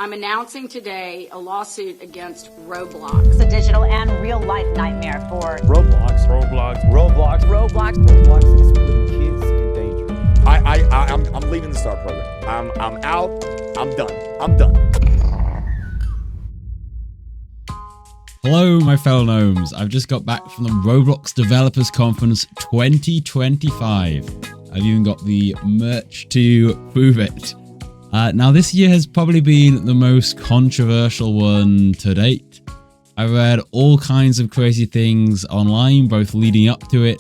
I'm announcing today a lawsuit against Roblox. It's a digital and real-life nightmare for Roblox is putting kids in danger. I'm leaving the STAR program. I'm out. I'm done. Hello, my fellow gnomes. I've just got back from the Roblox Developers Conference 2025. I've even got the merch to prove it. Now, this year has probably been the most controversial one to date. I read all kinds of crazy things online, both leading up to it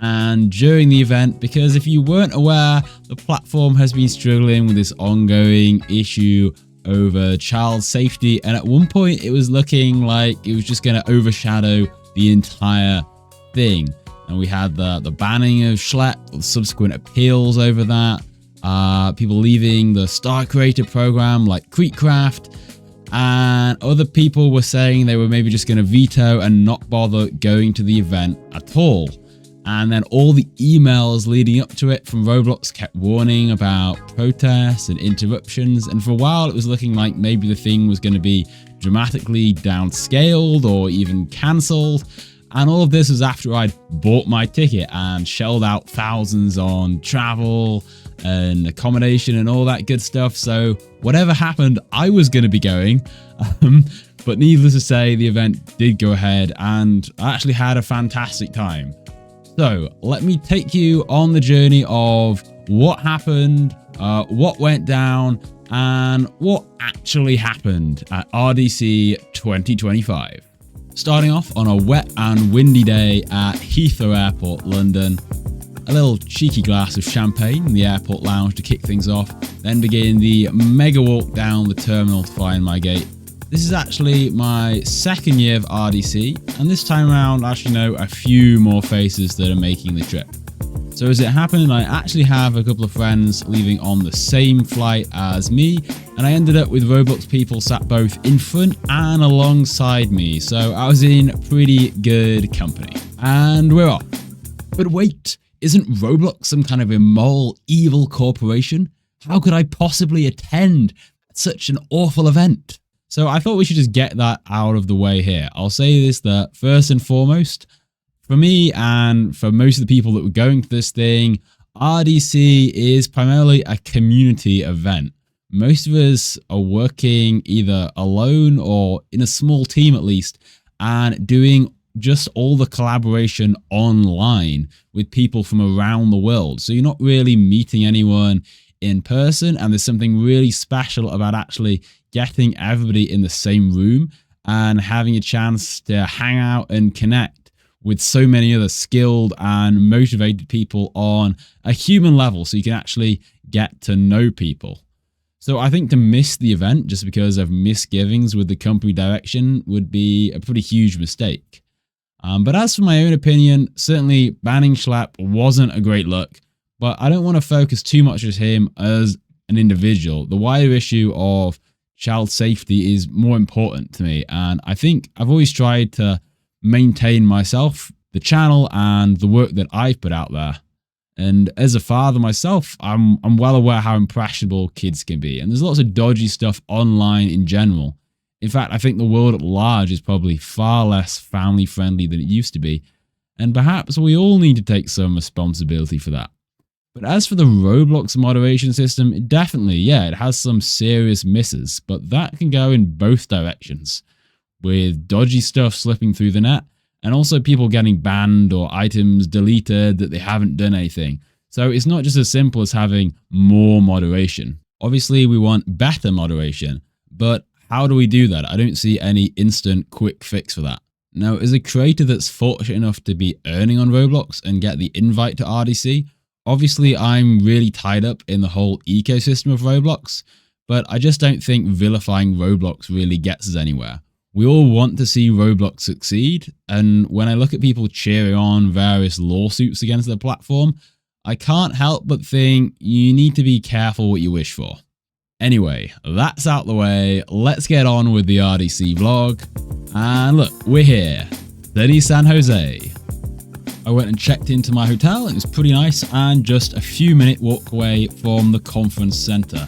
and during the event, because if you weren't aware, the platform has been struggling with this ongoing issue over child safety, and at one point it was looking like it was just going to overshadow the entire thing. And we had the banning of Schlep, subsequent appeals over that, people leaving the Star Creator program like Creekcraft, and other people were saying they were maybe just going to veto and not bother going to the event at all. And then all the emails leading up to it from Roblox kept warning about protests and interruptions, and for a while it was looking like maybe the thing was going to be dramatically downscaled or even cancelled. And all of this was after I'd bought my ticket and shelled out thousands on travel and accommodation and all that good stuff. So whatever happened, I was going to be going. But needless to say, the event did go ahead and I actually had a fantastic time. So let me take you on the journey of what happened, what went down, and what actually happened at RDC 2025. Starting off on a wet and windy day at Heathrow Airport, London. A little cheeky glass of champagne in the airport lounge to kick things off, then begin the mega walk down the terminal to find my gate. This is actually my second year of RDC, and this time around I actually know a few more faces that are making the trip. So as it happened, I actually have a couple of friends leaving on the same flight as me, and I ended up with Roblox people sat both in front and alongside me, so I was in pretty good company. And we're off. But wait, isn't Roblox some kind of immoral, evil corporation? How could I possibly attend such an awful event? So I thought we should just get that out of the way here. I'll say this, that first and foremost, for me and for most of the people that were going to this thing, RDC is primarily a community event. Most of us are working either alone or in a small team at least, and doing just all the collaboration online with people from around the world. So you're not really meeting anyone in person, and there's something really special about actually getting everybody in the same room and having a chance to hang out and connect with so many other skilled and motivated people on a human level, so you can actually get to know people. So I think to miss the event just because of misgivings with the company direction would be a pretty huge mistake. But as for my own opinion, certainly banning Schlep wasn't a great look, but I don't want to focus too much on him as an individual. The wider issue of child safety is more important to me, and I think I've always tried to maintain myself, the channel, and the work that I've put out there. And as a father myself, I'm well aware how impressionable kids can be, and there's lots of dodgy stuff online in general. In fact, I think the world at large is probably far less family friendly than it used to be, and perhaps we all need to take some responsibility for that. But as for the Roblox moderation system, it definitely, it has some serious misses, but that can go in both directions, with dodgy stuff slipping through the net, and also people getting banned or items deleted that they haven't done anything. So it's not just as simple as having more moderation. Obviously, we want better moderation, but how do we do that? I don't see any instant quick fix for that. Now, as a creator that's fortunate enough to be earning on Roblox and get the invite to RDC, obviously I'm really tied up in the whole ecosystem of Roblox, but I just don't think vilifying Roblox really gets us anywhere. We all want to see Roblox succeed, and when I look at people cheering on various lawsuits against the platform, I can't help but think you need to be careful what you wish for. Anyway, that's out the way, let's get on with the RDC vlog. And look, we're here, sunny San Jose. I went and checked into my hotel, it was pretty nice, and just a few minute walk away from the conference center.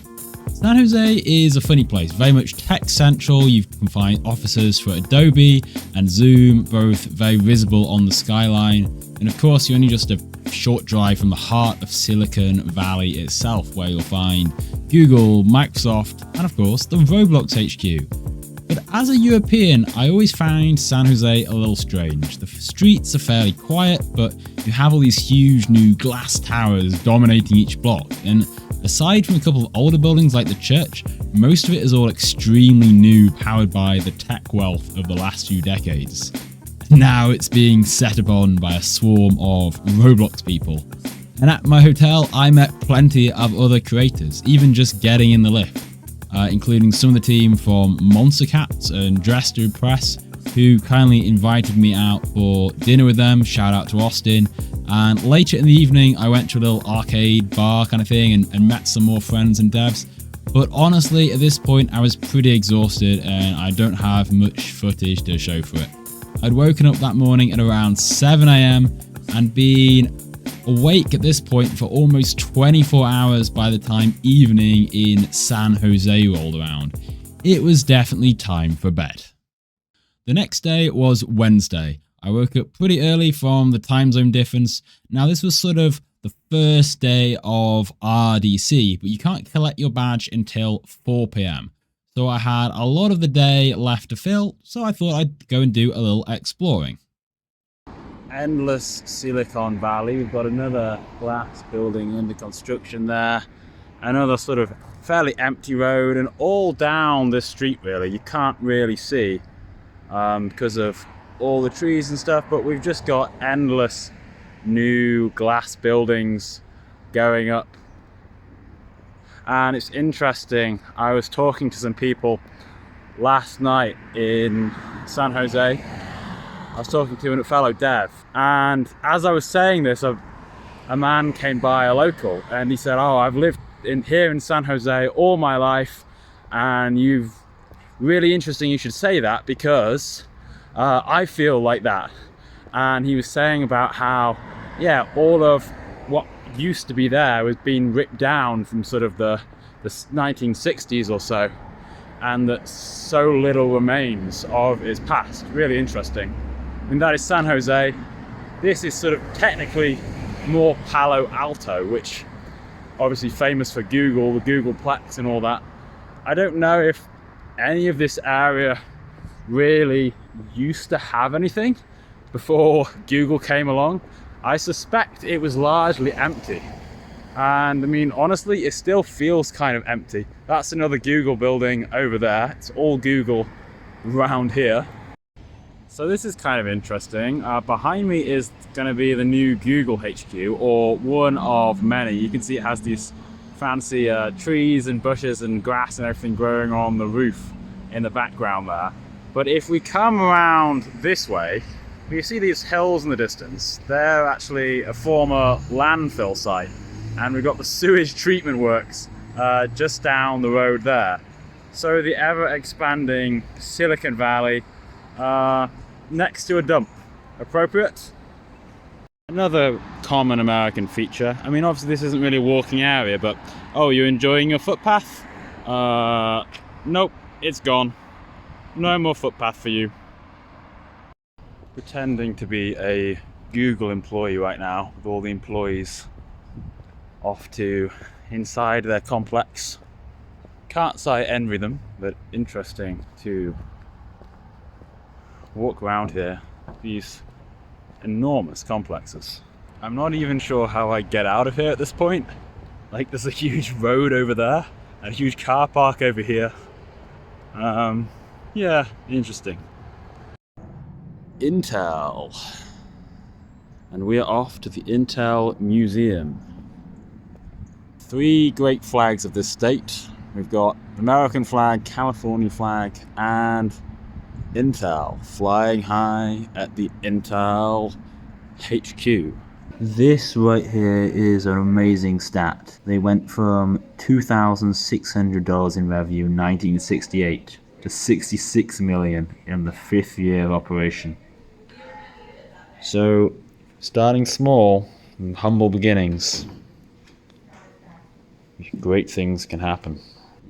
San Jose is a funny place, very much tech central. You can find offices for Adobe and Zoom, both very visible on the skyline. And of course, you're only just a short drive from the heart of Silicon Valley itself, where you'll find Google, Microsoft, and of course, the Roblox HQ. But as a European, I always find San Jose a little strange. The streets are fairly quiet, but you have all these huge new glass towers dominating each block. And aside from a couple of older buildings like the church, most of it is all extremely new, powered by the tech wealth of the last few decades. Now it's being set upon by a swarm of Roblox people. And at my hotel, I met plenty of other creators, even just getting in the lift. Including some of the team from Monster Cats and Dress to Impress, who kindly invited me out for dinner with them. Shout out to Austin. And later in the evening, I went to a little arcade bar kind of thing and met some more friends and devs. But honestly, at this point, I was pretty exhausted and I don't have much footage to show for it. I'd woken up that morning at around 7 AM and been awake at this point for almost 24 hours by the time evening in San Jose rolled around. It was definitely time for bed. The next day was Wednesday. I woke up pretty early from the time zone difference. Now this was sort of the first day of RDC, but you can't collect your badge until 4 PM. So I had a lot of the day left to fill, so I thought I'd go and do a little exploring. Endless Silicon Valley. We've got another glass building under construction there, another sort of fairly empty road, and all down this street really you can't really see because of all the trees and stuff, but we've just got endless new glass buildings going up. And it's interesting, I was talking to some people last night in San Jose. I was talking to a fellow dev, and as I was saying this, a man came by, a local, and he said, "Oh, I've lived here in San Jose all my life, and you've really interesting you should say that because I feel like that." And he was saying about how, yeah, all of what used to be there was being ripped down from sort of the 1960s or so, and that so little remains of its past. Really interesting. And that is San Jose. This is sort of technically more Palo Alto, which obviously famous for Google, the Googleplex and all that. I don't know if any of this area really used to have anything before Google came along. I suspect it was largely empty. And I mean, honestly, it still feels kind of empty. That's another Google building over there. It's all Google around here. So this is kind of interesting. Behind me is going to be the new Google HQ, or one of many. You can see it has these fancy trees and bushes and grass and everything growing on the roof in the background there. But if we come around this way, you see these hills in the distance. They're actually a former landfill site. And we've got the sewage treatment works just down the road there. So the ever-expanding Silicon Valley next to a dump. Appropriate? Another common American feature. I mean, obviously this isn't really a walking area, but oh, you're enjoying your footpath? Nope, it's gone. No more footpath for you. Pretending to be a Google employee right now, with all the employees off to inside their complex. Can't say I envy them, but interesting to walk around here, these enormous complexes. I'm not even sure how I get out of here at this point. Like, there's a huge road over there and a huge car park over here. Yeah, interesting. Intel. And we are off to the Intel Museum. Three great flags of this state. We've got the American flag, California flag, and Intel flying high at the Intel HQ. This right here is an amazing stat. They went from $2,600 in revenue in 1968 to $66 million in the 5th year of operation. So, starting small, and humble beginnings, great things can happen.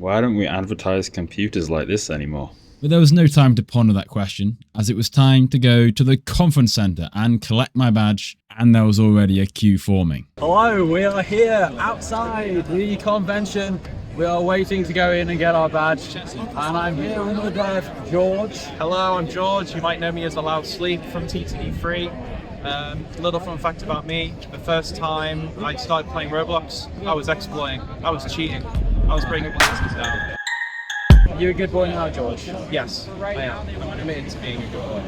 Why don't we advertise computers like this anymore? But there was no time to ponder that question, as it was time to go to the conference center and collect my badge, and there was already a queue forming. Hello, we are here outside the convention. We are waiting to go in and get our badge. And I'm here with my dev, George. Hello, I'm George. You might know me as the Loud Sleep from TTD3. Little fun fact about me, the first time I started playing Roblox, I was exploiting, I was cheating, I was breaking glasses down. You a good boy now, George? Yes, I am. I'm committed to being a good boy.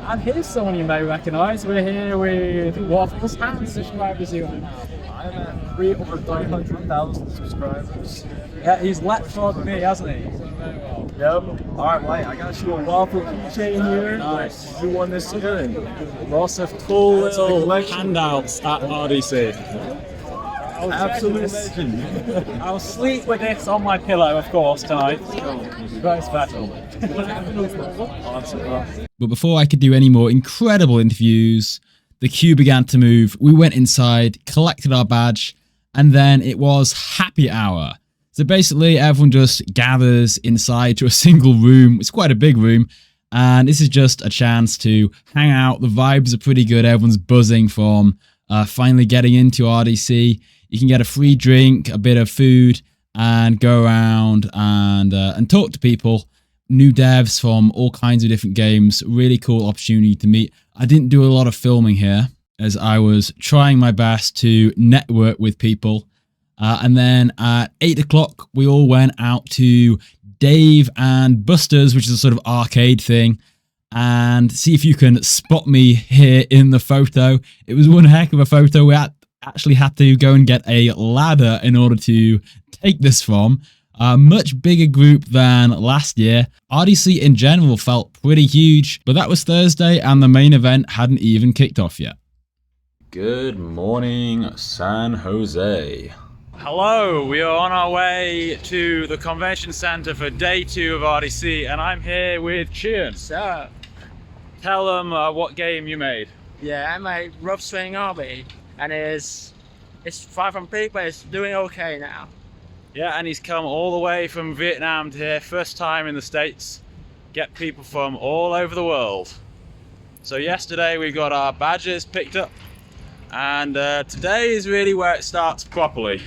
And here's someone you may recognise. We're here with Waffles. How many subscribers are you at now? I'm at 300,000 subscribers. Yeah, he's leapt on me, hasn't he? Yep. Alright, mate, I got you a waffle keychain here. Nice. You won this year, and lots of cool little handouts at RDC. Absolute legend. I'll sleep with this on my pillow, of course, tonight. Very special. But before I could do any more incredible interviews, the queue began to move. We went inside, collected our badge, and then it was happy hour. So basically, everyone just gathers inside to a single room. It's quite a big room, and this is just a chance to hang out. The vibes are pretty good. Everyone's buzzing from finally getting into RDC. You can get a free drink, a bit of food, and go around and talk to people. New devs from all kinds of different games. Really cool opportunity to meet. I didn't do a lot of filming here, as I was trying my best to network with people. And then at 8 o'clock, we all went out to Dave and Buster's, which is a sort of arcade thing, and see if you can spot me here in the photo. It was one heck of a photo. We actually had to go and get a ladder in order to take this from. A much bigger group than last year. RDC in general felt pretty huge, but that was Thursday and the main event hadn't even kicked off yet. Good morning, San Jose. Hello, we are on our way to the convention center for day 2 of RDC, and I'm here with Chian. So, Tell them what game you made. yeah, I made Rough Swing Army, and it's far from big, but it's doing okay now. Yeah, and he's come all the way from Vietnam to here, first time in the States. Get people from all over the world. So yesterday we got our badges picked up, and today is really where it starts properly.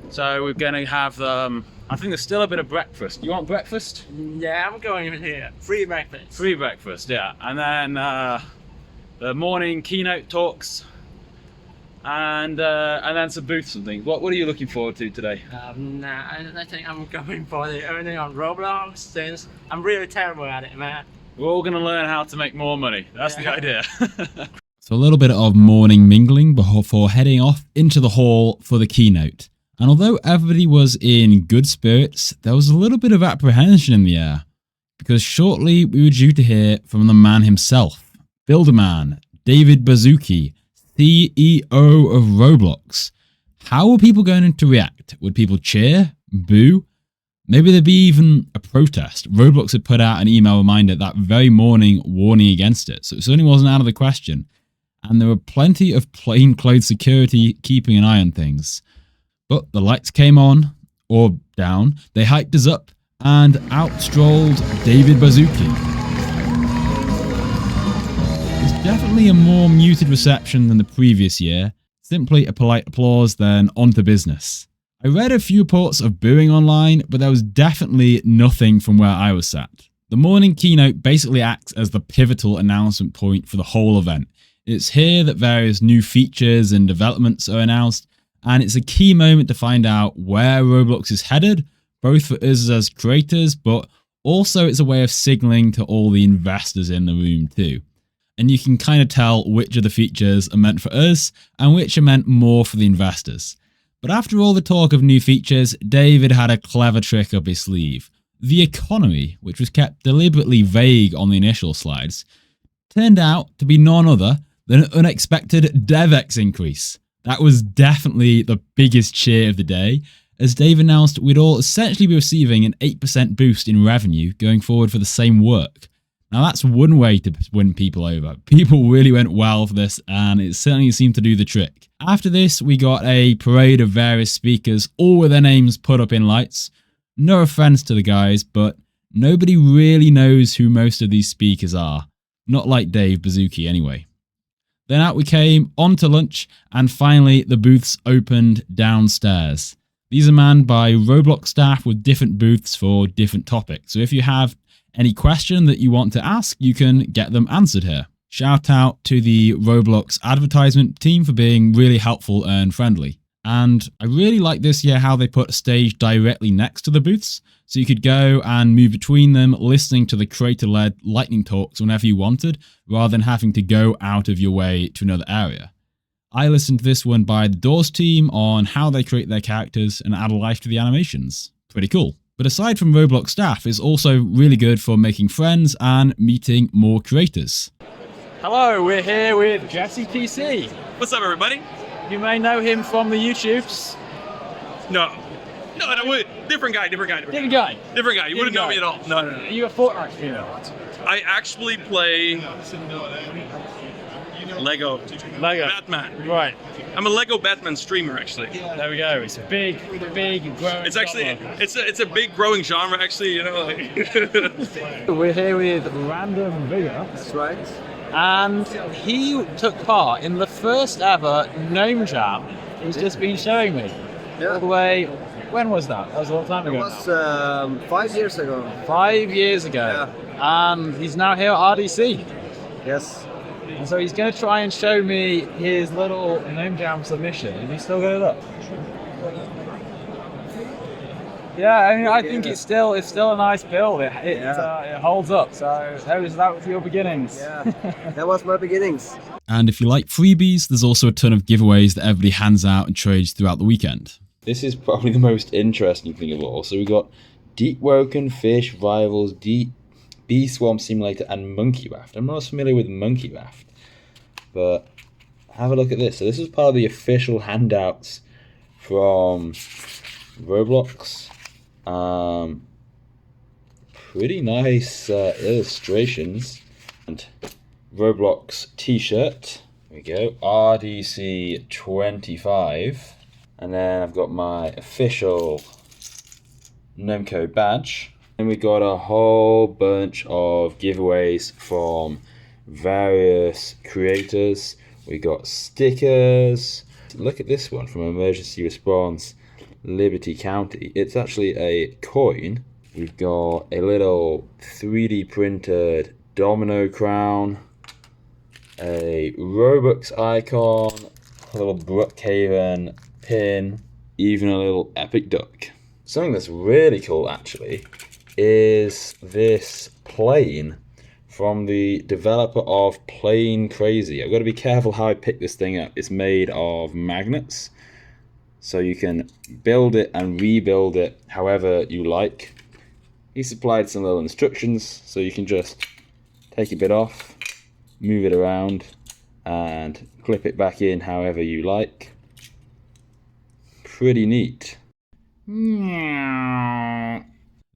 So we're going to have, I think there's still a bit of breakfast. You want breakfast? Yeah, I'm going in here. Free breakfast. Free breakfast, yeah. And then the morning keynote talks, and then some booths and things. What are you looking forward to today? Nah, I think I'm going for the earning on Roblox, since I'm really terrible at it, man. We're all going to learn how to make more money. That's the idea. So a little bit of morning mingling before heading off into the hall for the keynote. And although everybody was in good spirits, there was a little bit of apprehension in the air, because shortly we were due to hear from the man himself, Builderman, David Baszucki, CEO of Roblox. How were people going to react? Would people cheer? Boo? Maybe there'd be even a protest. Roblox had put out an email reminder that very morning warning against it, so it certainly wasn't out of the question. And there were plenty of plainclothes security keeping an eye on things. But the lights came on, or down, they hyped us up, and out strolled David Baszucki. It's definitely a more muted reception than the previous year, simply a polite applause, then on to business. I read a few reports of booing online, but there was definitely nothing from where I was sat. The morning keynote basically acts as the pivotal announcement point for the whole event. It's here that various new features and developments are announced, and it's a key moment to find out where Roblox is headed, both for us as creators, but also it's a way of signaling to all the investors in the room too. And you can kind of tell which of the features are meant for us and which are meant more for the investors. But after all the talk of new features, David had a clever trick up his sleeve. The economy, which was kept deliberately vague on the initial slides, turned out to be none other than an unexpected DevEx increase. That was definitely the biggest cheer of the day, as Dave announced we'd all essentially be receiving an 8% boost in revenue going forward for the same work. Now that's one way to win people over. People really went wild for this, and it certainly seemed to do the trick. After this, we got a parade of various speakers, all with their names put up in lights. No offense to the guys, but nobody really knows who most of these speakers are. Not like Dave Bazooki anyway. Then out we came, on to lunch, and finally the booths opened downstairs. These are manned by Roblox staff with different booths for different topics. So if you have any question that you want to ask, you can get them answered here. Shout out to the Roblox advertisement team for being really helpful and friendly. And I really like this year how they put a stage directly next to the booths, so you could go and move between them, listening to the creator-led lightning talks whenever you wanted, rather than having to go out of your way to another area. I listened to this one by the Doors team on how they create their characters and add life to the animations. Pretty cool. But aside from Roblox staff, it's also really good for making friends and meeting more creators. Hello, we're here with Jesse TC. What's up, everybody? You may know him from the YouTubes. No, wait, different guy. Different guy. You wouldn't know me at all. No. Are you a Fortnite streamer? I actually play Lego Batman. Right. I'm a Lego Batman streamer, actually. There we go. It's a big growing. It's actually it's a big growing genre, actually. You know. Like We're here with Random Vigor. That's right. And he took part in the first ever Gnome Jam. He's just been showing me. Yeah. All the way. When was that? That was a long time ago. It was 5 years ago. 5 years ago. Yeah. And he's now here at RDC. Yes. And so he's going to try and show me his little Gnome Jam submission. Is he still going to look? Yeah, I mean, I think it's still a nice build. It holds up. So that was your beginnings. Yeah, that was my beginnings. And if you like freebies, there's also a ton of giveaways that everybody hands out and trades throughout the weekend. This is probably the most interesting thing of all. So we got Deep Woken, Fish, Rivals, Deep, Bee Swarm Simulator, and Monkey Raft. I'm not as familiar with Monkey Raft, but have a look at this. So this is part of the official handouts from Roblox. Pretty nice illustrations. And Roblox t-shirt. There we go. RDC 25. And then I've got my official GnomeCode badge. And we got a whole bunch of giveaways from various creators. We got stickers. Look at this one from Emergency Response Liberty County. It's actually a coin. We've got a little 3D printed domino crown, a Robux icon, a little Brookhaven pin, even a little epic duck. Something that's really cool actually is this plane from the developer of Plane Crazy. I've got to be careful how I pick this thing up. It's made of magnets, so you can build it and rebuild it however you like. He supplied some little instructions, so you can just take a bit off, move it around, and clip it back in however you like. Pretty neat.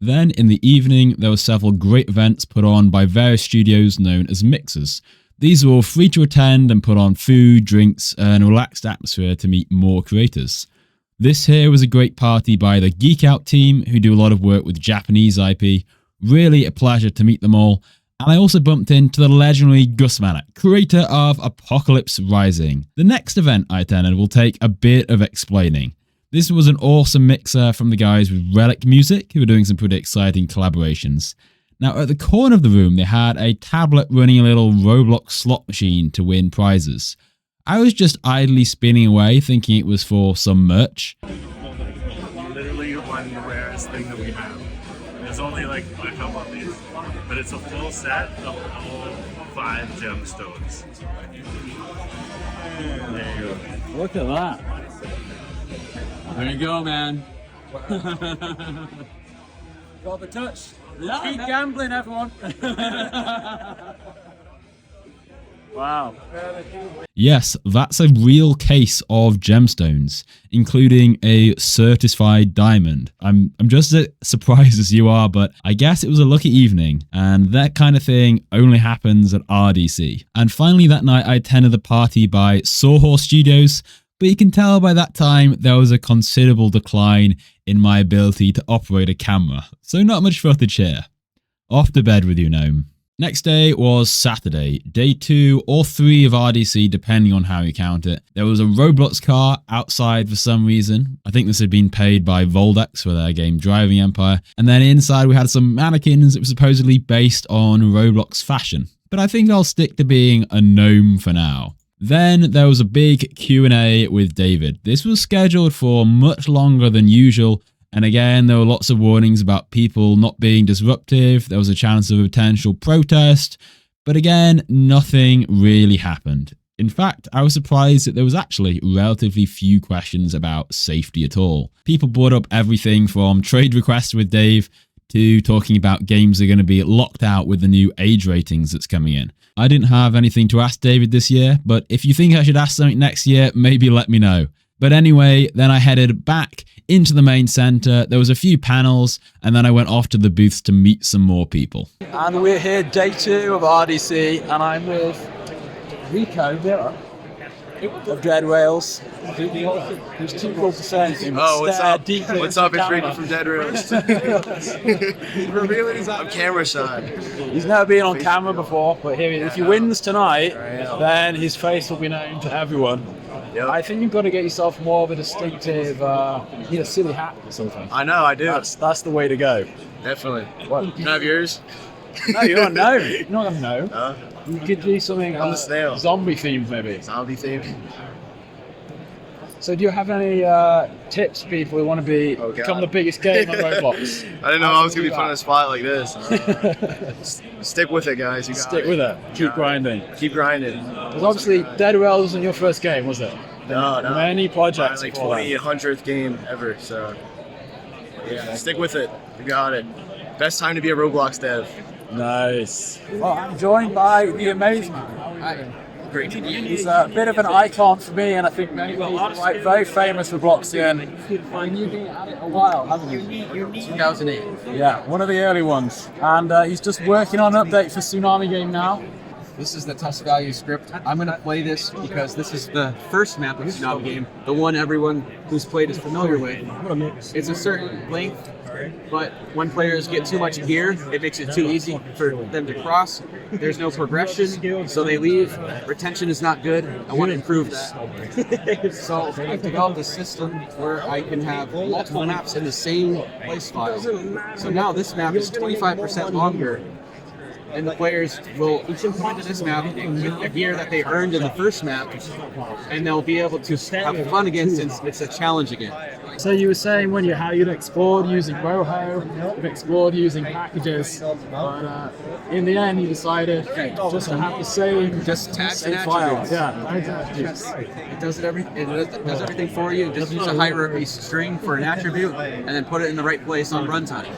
Then in the evening, there were several great events put on by various studios known as Mixers. These were all free to attend and put on food, drinks, and a relaxed atmosphere to meet more creators. This here was a great party by the Geek Out team, who do a lot of work with Japanese IP. Really a pleasure to meet them all. And I also bumped into the legendary Gus Manek, creator of Apocalypse Rising. The next event I attended will take a bit of explaining. This was an awesome mixer from the guys with Relic Music, who were doing some pretty exciting collaborations. Now, at the corner of the room, they had a tablet running a little Roblox slot machine to win prizes. I was just idly spinning away, thinking it was for some merch. Literally one rarest thing that we have. There's only like a couple of these, but it's a full set of all 5 gemstones. There you go. Look at that. There you go, man. Got the touch. Yeah, keep gambling, everyone. Wow. Yes, that's a real case of gemstones, including a certified diamond. I'm just as surprised as you are, but I guess it was a lucky evening, and that kind of thing only happens at RDC. And finally that night I attended the party by Sawhorse Studios, but you can tell by that time there was a considerable decline in my ability to operate a camera, so not much footage here. Off to bed with you, Gnome. Next day was Saturday, day 2 or 3 of RDC depending on how you count it. There was a Roblox car outside for some reason. I think this had been paid by Voldex for their game Driving Empire. And then inside we had some mannequins that were supposedly based on Roblox fashion. But I think I'll stick to being a gnome for now. Then there was a big Q&A with David. This was scheduled for much longer than usual. And again, there were lots of warnings about people not being disruptive. There was a chance of a potential protest. But again, nothing really happened. In fact, I was surprised that there was actually relatively few questions about safety at all. People brought up everything from trade requests with Dave to talking about games that are going to be locked out with the new age ratings that's coming in. I didn't have anything to ask David this year, but if you think I should ask something next year, maybe let me know. But anyway, then I headed back into the main center. There was a few panels, and then I went off to the booths to meet some more people. And we're here, day 2 of RDC, and I'm with Rico Miller of Dead Rails. Who's too cool to say anything. Oh, what's up? What's up? It's Rico from Dead Rails. I'm camera shy. He's never been on camera before, but here he is. If he wins tonight, then his face will be known to everyone. Yep. I think you've got to get yourself more of a distinctive, silly hat or something. I know, I do. That's the way to go. Definitely. What? Can I have yours? No, you don't know. You're not gonna know. You could do something I'm the snail. zombie themed, maybe. Zombie theme. So, do you have any tips for people who want to become the biggest game on Roblox? I didn't know I was gonna be put on a spot like this. Stick with it, guys. You got Stick with it. Keep grinding. Keep grinding. Because obviously, Dead Rails wasn't your first game, was it? No. Many projects. Like before that. 2,800th game ever. So yeah, stick with it. You got it. Best time to be a Roblox dev. Nice. Well, I'm joined by the amazing man. Hi. Great to meet you. He's a bit of an icon for me, and I think many people are very famous for Bloxian. And you've been at it a while, haven't you? 2008. Yeah, one of the early ones. And he's just working on an update for Tsunami Game now. This is the test value script. I'm going to play this because this is the first map of the Tsunami Game, the one everyone who's played is familiar with. It's a certain length, but when players get too much gear, it makes it too easy for them to cross. There's no progression, so they leave. Retention is not good. I want to improve that. So I've developed a system where I can have multiple maps in the same place file. So now this map is 25% longer, and the players will come into this map with the gear that they earned in the first map, and they'll be able to have fun again since it's a challenge again. So you were saying how you'd explored using Roho, you've explored using packages, but in the end you decided just to have the same tags and files. attributes. Yeah, exactly. It does everything for you. Just use a hierarchy string for an attribute, and then put it in the right place on runtime.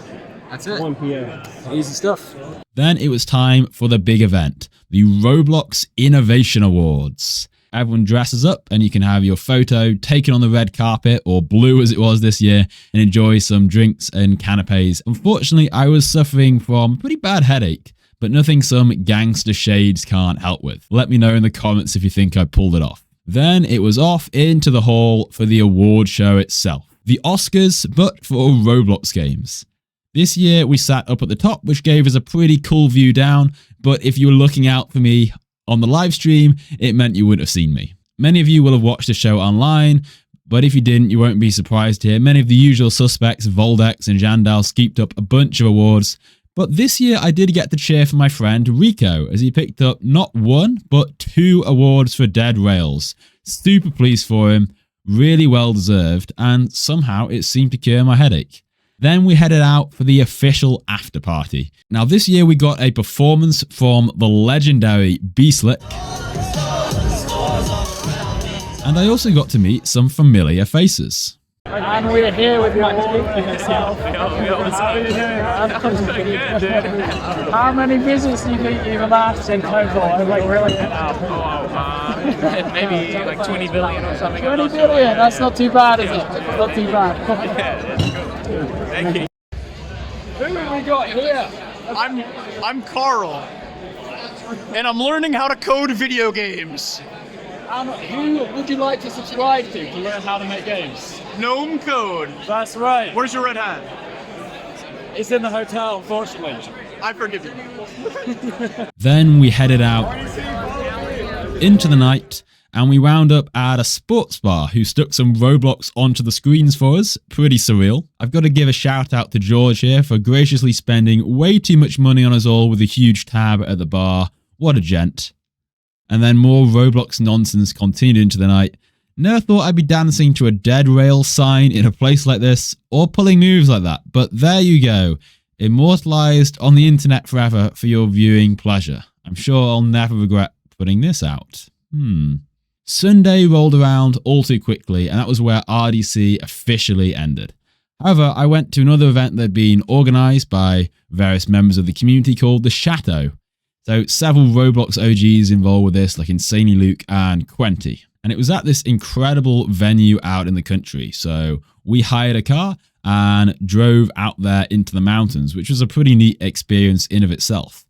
That's it. 1 p.m. Easy stuff. Then it was time for the big event, the Roblox Innovation Awards. Everyone dresses up and you can have your photo taken on the red carpet, or blue as it was this year, and enjoy some drinks and canapes. Unfortunately, I was suffering from a pretty bad headache, but nothing some gangster shades can't help with. Let me know in the comments if you think I pulled it off. Then it was off into the hall for the award show itself. The Oscars, but for Roblox games. This year we sat up at the top, which gave us a pretty cool view down, but if you were looking out for me on the live stream, it meant you wouldn't have seen me. Many of you will have watched the show online, but if you didn't, you won't be surprised to hear many of the usual suspects, Voldex and Jandal, scooped up a bunch of awards. But this year I did get to cheer for my friend Rico, as he picked up not 1, but 2 awards for Dead Rails. Super pleased for him, really well deserved, and somehow it seemed to cure my headache. Then we headed out for the official after party. Now this year we got a performance from the legendary Beastlick. And I also got to meet some familiar faces. And we're here with Max yourself. How are you doing, man? How many visits do you think you've amassed in total? I'm like really Maybe like 20 billion or something. 20 billion, that's not too bad, is it? Not too bad. Thank you. Who have we got here? I'm Carl, and I'm learning how to code video games. And who would you like to subscribe to learn how to make games? GnomeCode. That's right. Where's your red hat? It's in the hotel, unfortunately. I forgive you. Then we headed out into the night and we wound up at a sports bar who stuck some Roblox onto the screens for us. Pretty surreal. I've got to give a shout out to George here for graciously spending way too much money on us all with a huge tab at the bar. What a gent. And then more Roblox nonsense continued into the night. Never thought I'd be dancing to a dead rail sign in a place like this, or pulling moves like that, but there you go. Immortalized on the internet forever for your viewing pleasure. I'm sure I'll never regret putting this out. Sunday rolled around all too quickly, and that was where RDC officially ended. However, I went to another event that had been organised by various members of the community called the Chateau. So several Roblox OGs involved with this, like Insanely Luke and Quenty. And it was at this incredible venue out in the country. So we hired a car and drove out there into the mountains, which was a pretty neat experience in of itself.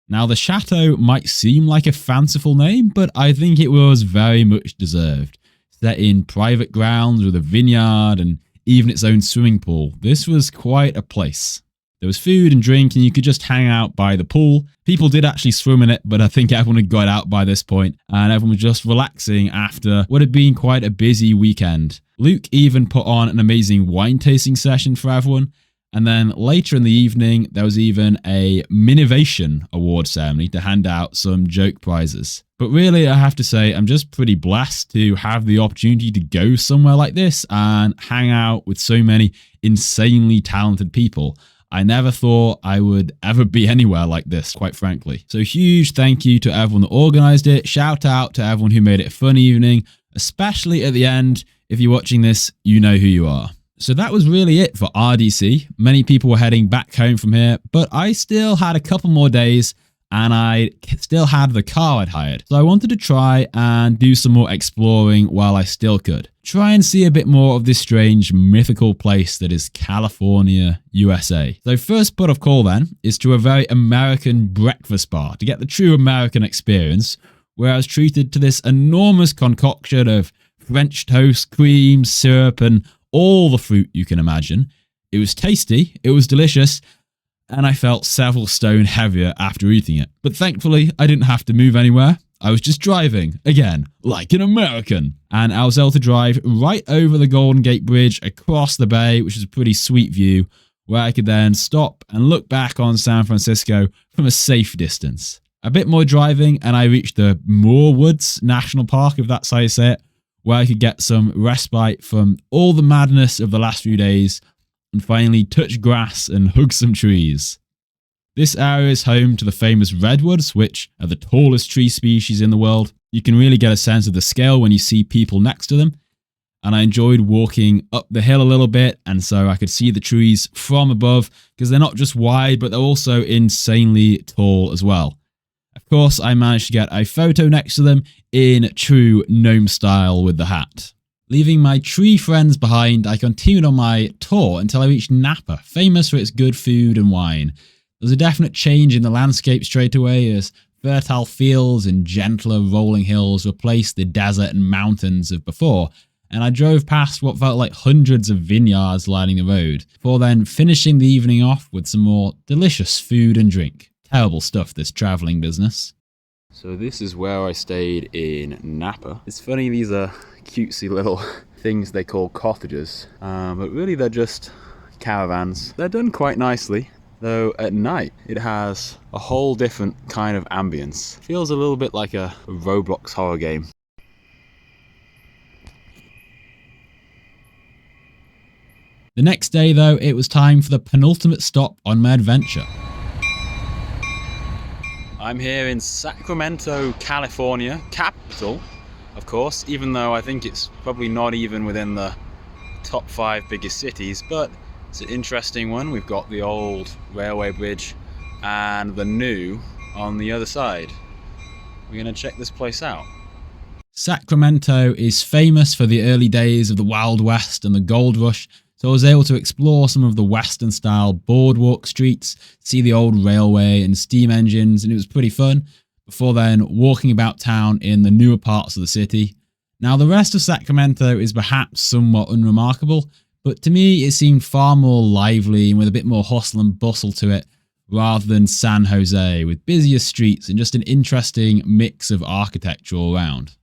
Now the Chateau might seem like a fanciful name, but I think it was very much deserved. Set in private grounds with a vineyard and even its own swimming pool. This was quite a place. There was food and drink and you could just hang out by the pool. People did actually swim in it, but I think everyone had got out by this point and everyone was just relaxing after what had been quite a busy weekend. Luke even put on an amazing wine tasting session for everyone. And then later in the evening, there was even a Minivation award ceremony to hand out some joke prizes. But really, I have to say, I'm just pretty blessed to have the opportunity to go somewhere like this and hang out with so many insanely talented people. I never thought I would ever be anywhere like this, quite frankly. So huge thank you to everyone that organised it. Shout out to everyone who made it a fun evening, especially at the end. If you're watching this, you know who you are. So that was really it for RDC. Many people were heading back home from here, but I still had a couple more days and I still had the car I'd hired. So I wanted to try and do some more exploring while I still could. Try and see a bit more of this strange mythical place that is California, USA. So first port of call then is to a very American breakfast bar to get the true American experience, where I was treated to this enormous concoction of French toast, cream, syrup, and all the fruit you can imagine. It was tasty, it was delicious, and I felt several stone heavier after eating it. But thankfully, I didn't have to move anywhere. I was just driving, again, like an American. And I was able to drive right over the Golden Gate Bridge across the bay, which is a pretty sweet view, where I could then stop and look back on San Francisco from a safe distance. A bit more driving, and I reached the Moore Woods National Park, if that's how you say it, where I could get some respite from all the madness of the last few days and finally touch grass and hug some trees. This area is home to the famous redwoods, which are the tallest tree species in the world. You can really get a sense of the scale when you see people next to them. And I enjoyed walking up the hill a little bit, and so I could see the trees from above because they're not just wide, but they're also insanely tall as well. Of course, I managed to get a photo next to them in true gnome style with the hat. Leaving my tree friends behind, I continued on my tour until I reached Napa, famous for its good food and wine. There was a definite change in the landscape straight away as fertile fields and gentler rolling hills replaced the desert and mountains of before, and I drove past what felt like hundreds of vineyards lining the road, before then finishing the evening off with some more delicious food and drink. Terrible stuff, this travelling business. So this is where I stayed in Napa. It's funny, these are cutesy little things they call cottages, but really they're just caravans. They're done quite nicely, though at night it has a whole different kind of ambience. Feels a little bit like a Roblox horror game. The next day though, it was time for the penultimate stop on my adventure. I'm here in Sacramento, California, capital, of course, even though I think it's probably not even within the top 5 biggest cities, but it's an interesting one. We've got the old railway bridge and the new on the other side. We're going to check this place out. Sacramento is famous for the early days of the Wild West and the Gold Rush, so I was able to explore some of the Western style boardwalk streets, see the old railway and steam engines, and it was pretty fun, before then walking about town in the newer parts of the city. Now the rest of Sacramento is perhaps somewhat unremarkable, but to me it seemed far more lively and with a bit more hustle and bustle to it, rather than San Jose with busier streets and just an interesting mix of architecture all around.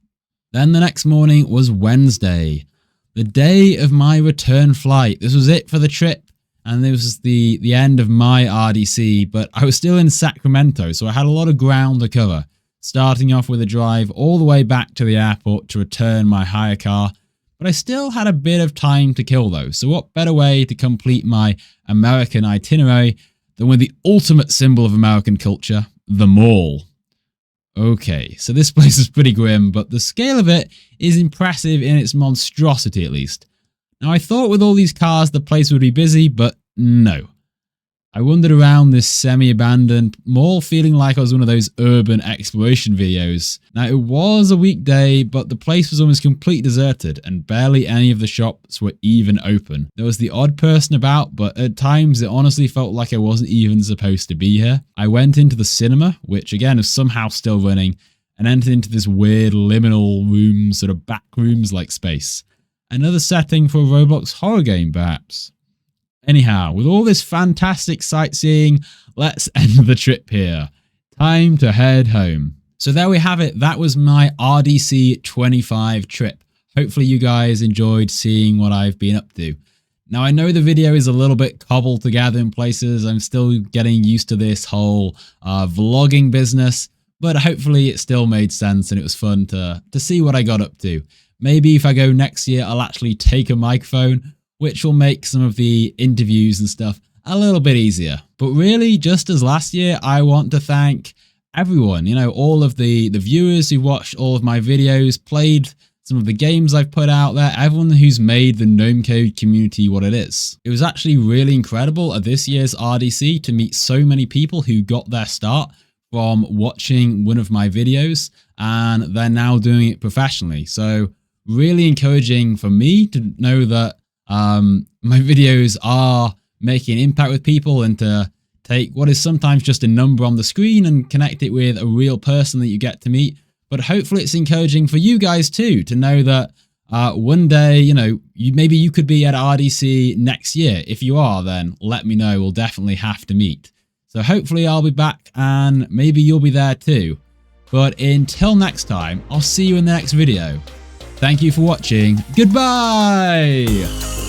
Then the next morning was Wednesday, the day of my return flight. This was it for the trip, and this was the end of my RDC, but I was still in Sacramento, so I had a lot of ground to cover, starting off with a drive all the way back to the airport to return my hire car, but I still had a bit of time to kill though, so what better way to complete my American itinerary than with the ultimate symbol of American culture, the mall. Okay, so this place is pretty grim, but the scale of it is impressive in its monstrosity at least. Now I thought with all these cars the place would be busy, but no. I wandered around this semi-abandoned mall feeling like I was one of those urban exploration videos. Now it was a weekday, but the place was almost completely deserted and barely any of the shops were even open. There was the odd person about, but at times it honestly felt like I wasn't even supposed to be here. I went into the cinema, which again is somehow still running, and entered into this weird liminal room, sort of back rooms like space. Another setting for a Roblox horror game perhaps. Anyhow, with all this fantastic sightseeing, let's end the trip here. Time to head home. So there we have it. That was my RDC 25 trip. Hopefully you guys enjoyed seeing what I've been up to. Now I know the video is a little bit cobbled together in places. I'm still getting used to this whole vlogging business, but hopefully it still made sense and it was fun to see what I got up to. Maybe if I go next year, I'll actually take a microphone, which will make some of the interviews and stuff a little bit easier. But really, just as last year, I want to thank everyone, you know, all of the viewers who watched all of my videos, played some of the games I've put out there, everyone who's made the GnomeCode community what it is. It was actually really incredible at this year's RDC to meet so many people who got their start from watching one of my videos and they're now doing it professionally. So really encouraging for me to know that my videos are making an impact with people and to take what is sometimes just a number on the screen and connect it with a real person that you get to meet. But hopefully it's encouraging for you guys too, to know that one day, you know, maybe you could be at RDC next year. If you are, then let me know. We'll definitely have to meet. So hopefully I'll be back and maybe you'll be there too. But until next time, I'll see you in the next video. Thank you for watching. Goodbye!